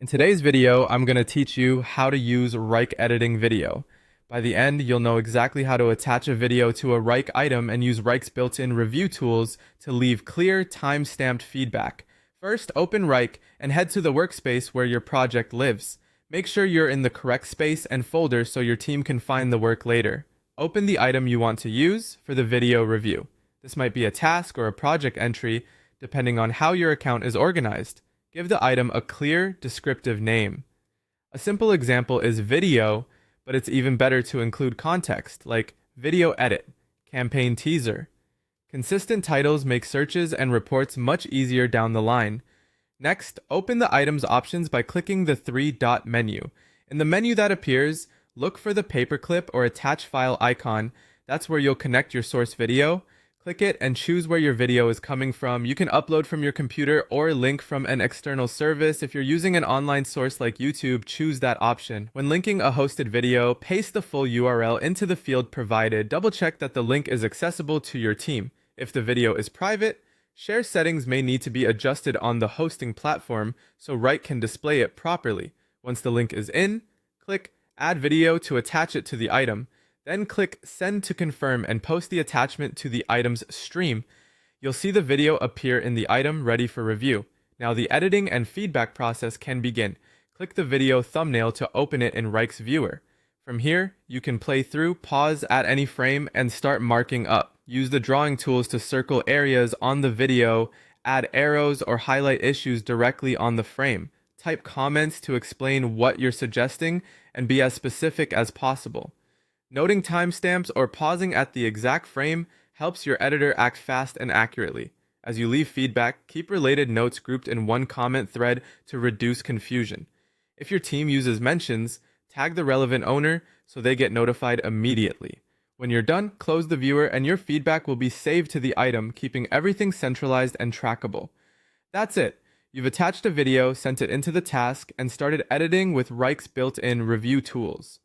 In today's video, I'm going to teach you how to use Wrike editing video. By the end, you'll know exactly how to attach a video to a Wrike item and use Wrike's built-in review tools to leave clear, time-stamped feedback. First, open Wrike and head to the workspace where your project lives. Make sure you're in the correct space and folder so your team can find the work later. Open the item you want to use for the video review. This might be a task or a project entry, depending on how your account is organized. Give the item a clear, descriptive name. A simple example is video, but it's even better to include context, like video edit, campaign teaser. Consistent titles make searches and reports much easier down the line. Next, open the item's options by clicking the three-dot menu. In the menu that appears, look for the paperclip or attach file icon. That's where you'll connect your source video. Click it and choose where your video is coming from. You can upload from your computer or link from an external service. If you're using an online source like YouTube, choose that option. When linking a hosted video, paste the full URL into the field provided. Double check that the link is accessible to your team. If the video is private, share settings may need to be adjusted on the hosting platform so Wrike can display it properly. Once the link is in, click Add Video to attach it to the item. Then click Send to confirm and post the attachment to the item's stream. You'll see the video appear in the item ready for review. Now the editing and feedback process can begin. Click the video thumbnail to open it in Wrike's viewer. From here, you can play through, pause at any frame, and start marking up. Use the drawing tools to circle areas on the video, add arrows or highlight issues directly on the frame. Type comments to explain what you're suggesting and be as specific as possible. Noting timestamps or pausing at the exact frame helps your editor act fast and accurately. As you leave feedback, keep related notes grouped in one comment thread to reduce confusion. If your team uses mentions, tag the relevant owner so they get notified immediately. When you're done, close the viewer and your feedback will be saved to the item, keeping everything centralized and trackable. That's it. You've attached a video, sent it into the task, and started editing with Wrike's built-in review tools.